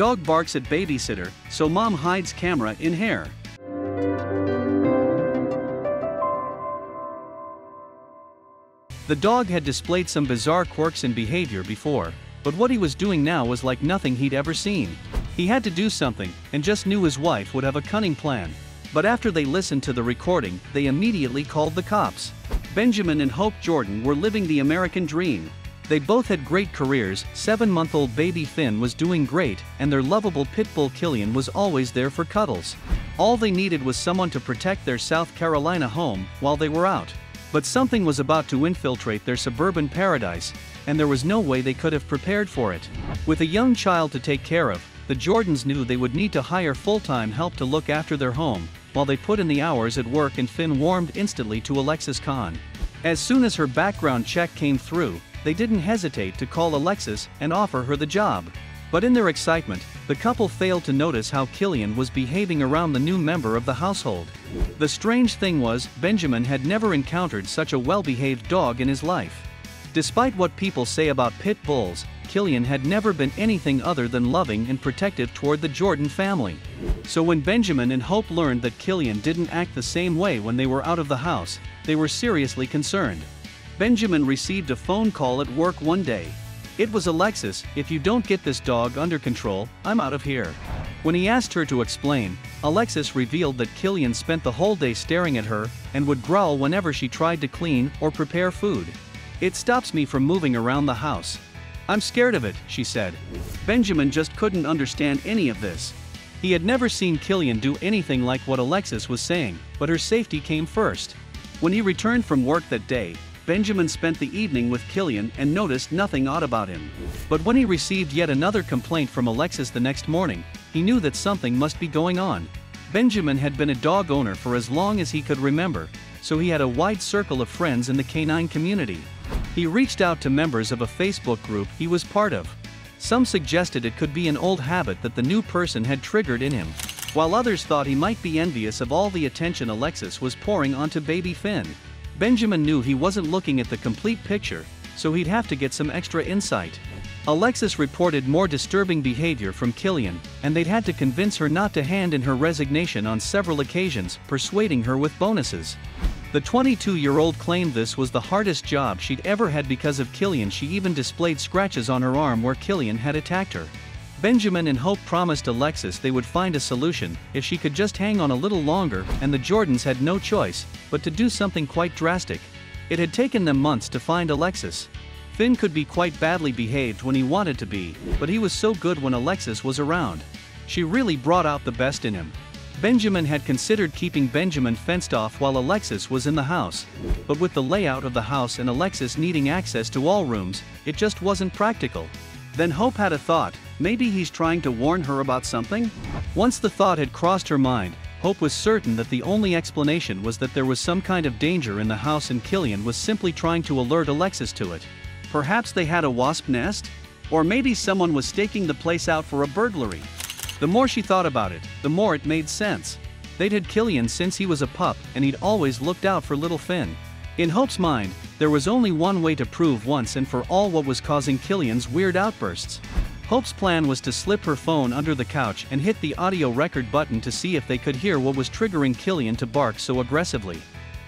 Dog barks at babysitter, so mom hides camera in hair. The dog had displayed some bizarre quirks in behavior before, but what he was doing now was like nothing he'd ever seen. He had to do something, and just knew his wife would have a cunning plan. But after they listened to the recording, they immediately called the cops. Benjamin and Hope Jordan were living the American dream. They both had great careers. 7-month-old baby Finn was doing great, and their lovable pit bull Killian was always there for cuddles. All they needed was someone to protect their South Carolina home while they were out. But something was about to infiltrate their suburban paradise, and there was no way they could have prepared for it. With a young child to take care of, the Jordans knew they would need to hire full-time help to look after their home, while they put in the hours at work, and Finn warmed instantly to Alexis Kahn. As soon as her background check came through, they didn't hesitate to call Alexis and offer her the job. But in their excitement, the couple failed to notice how Killian was behaving around the new member of the household. The strange thing was, Benjamin had never encountered such a well-behaved dog in his life. Despite what people say about pit bulls, Killian had never been anything other than loving and protective toward the Jordan family. So when Benjamin and Hope learned that Killian didn't act the same way when they were out of the house, they were seriously concerned. Benjamin received a phone call at work one day. It was Alexis. "If you don't get this dog under control, I'm out of here." When he asked her to explain, Alexis revealed that Killian spent the whole day staring at her and would growl whenever she tried to clean or prepare food. "It stops me from moving around the house. I'm scared of it," she said. Benjamin just couldn't understand any of this. He had never seen Killian do anything like what Alexis was saying, but her safety came first. When he returned from work that day, Benjamin spent the evening with Killian and noticed nothing odd about him. But when he received yet another complaint from Alexis the next morning, he knew that something must be going on. Benjamin had been a dog owner for as long as he could remember, so he had a wide circle of friends in the canine community. He reached out to members of a Facebook group he was part of. Some suggested it could be an old habit that the new person had triggered in him, while others thought he might be envious of all the attention Alexis was pouring onto baby Finn. Benjamin knew he wasn't looking at the complete picture, so he'd have to get some extra insight. Alexis reported more disturbing behavior from Killian, and they'd had to convince her not to hand in her resignation on several occasions, persuading her with bonuses. The 22-year-old claimed this was the hardest job she'd ever had because of Killian. She even displayed scratches on her arm where Killian had attacked her. Benjamin and Hope promised Alexis they would find a solution if she could just hang on a little longer, and the Jordans had no choice but to do something quite drastic. It had taken them months to find Alexis. Finn could be quite badly behaved when he wanted to be, but he was so good when Alexis was around. She really brought out the best in him. Benjamin had considered keeping Benjamin fenced off while Alexis was in the house, but with the layout of the house and Alexis needing access to all rooms, it just wasn't practical. Then Hope had a thought. Maybe he's trying to warn her about something? Once the thought had crossed her mind, Hope was certain that the only explanation was that there was some kind of danger in the house and Killian was simply trying to alert Alexis to it. Perhaps they had a wasp nest? Or maybe someone was staking the place out for a burglary. The more she thought about it, the more it made sense. They'd had Killian since he was a pup, and he'd always looked out for little Finn. In Hope's mind, there was only one way to prove once and for all what was causing Killian's weird outbursts. Hope's plan was to slip her phone under the couch and hit the audio record button to see if they could hear what was triggering Killian to bark so aggressively.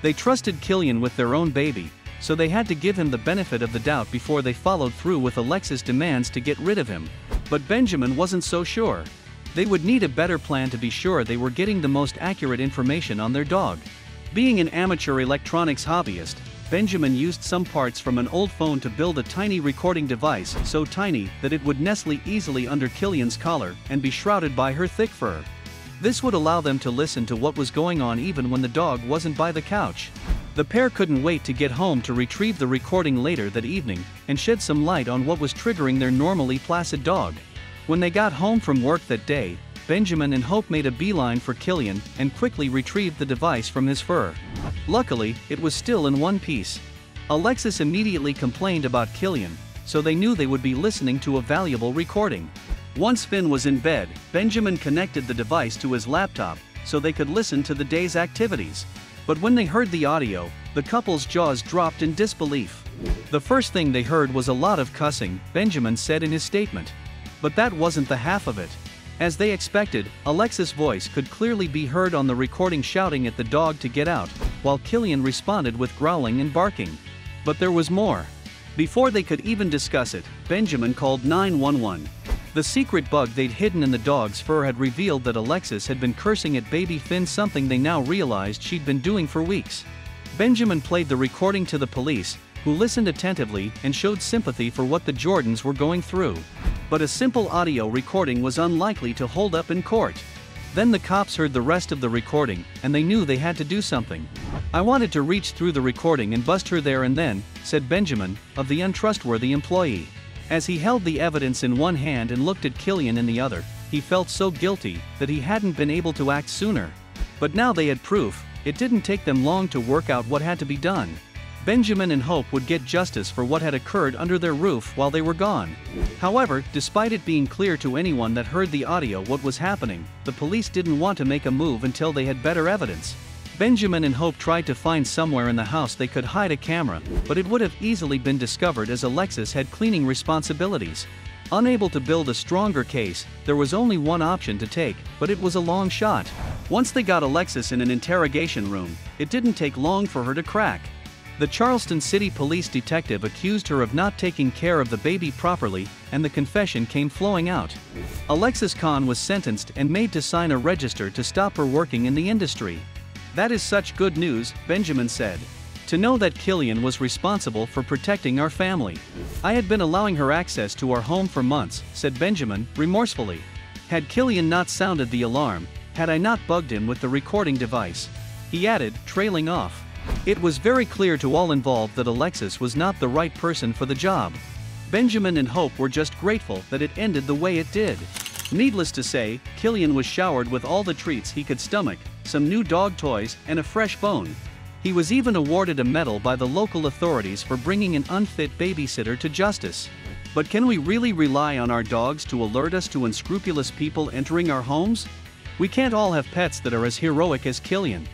They trusted Killian with their own baby, so they had to give him the benefit of the doubt before they followed through with Alexis' demands to get rid of him. But Benjamin wasn't so sure. They would need a better plan to be sure they were getting the most accurate information on their dog. Being an amateur electronics hobbyist, Benjamin used some parts from an old phone to build a tiny recording device, so tiny that it would nestle easily under Killian's collar and be shrouded by her thick fur. This would allow them to listen to what was going on even when the dog wasn't by the couch. The pair couldn't wait to get home to retrieve the recording later that evening and shed some light on what was triggering their normally placid dog. When they got home from work that day, Benjamin and Hope made a beeline for Killian and quickly retrieved the device from his fur. Luckily, it was still in one piece. Alexis immediately complained about Killian, so they knew they would be listening to a valuable recording. Once Finn was in bed, Benjamin connected the device to his laptop so they could listen to the day's activities. But when they heard the audio, the couple's jaws dropped in disbelief. The first thing they heard was a lot of cussing, Benjamin said in his statement. But that wasn't the half of it. As they expected, Alexis' voice could clearly be heard on the recording shouting at the dog to get out, while Killian responded with growling and barking. But there was more. Before they could even discuss it, Benjamin called 911. The secret bug they'd hidden in the dog's fur had revealed that Alexis had been cursing at baby Finn, something they now realized she'd been doing for weeks. Benjamin played the recording to the police, who listened attentively and showed sympathy for what the Jordans were going through. But a simple audio recording was unlikely to hold up in court. Then the cops heard the rest of the recording, and they knew they had to do something. "I wanted to reach through the recording and bust her there and then," said Benjamin, of the untrustworthy employee. As he held the evidence in one hand and looked at Killian in the other, he felt so guilty that he hadn't been able to act sooner. But now they had proof. It didn't take them long to work out what had to be done. Benjamin and Hope would get justice for what had occurred under their roof while they were gone. However, despite it being clear to anyone that heard the audio what was happening, the police didn't want to make a move until they had better evidence. Benjamin and Hope tried to find somewhere in the house they could hide a camera, but it would have easily been discovered as Alexis had cleaning responsibilities. Unable to build a stronger case, there was only one option to take, but it was a long shot. Once they got Alexis in an interrogation room, it didn't take long for her to crack. The Charleston City Police detective accused her of not taking care of the baby properly, and the confession came flowing out. Alexis Kahn was sentenced and made to sign a register to stop her working in the industry. "That is such good news," Benjamin said. "To know that Killian was responsible for protecting our family. I had been allowing her access to our home for months," said Benjamin, remorsefully. "Had Killian not sounded the alarm, had I not bugged him with the recording device," he added, trailing off. It was very clear to all involved that Alexis was not the right person for the job. Benjamin and Hope were just grateful that it ended the way it did. Needless to say, Killian was showered with all the treats he could stomach, some new dog toys, and a fresh bone. He was even awarded a medal by the local authorities for bringing an unfit babysitter to justice. But can we really rely on our dogs to alert us to unscrupulous people entering our homes? We can't all have pets that are as heroic as Killian.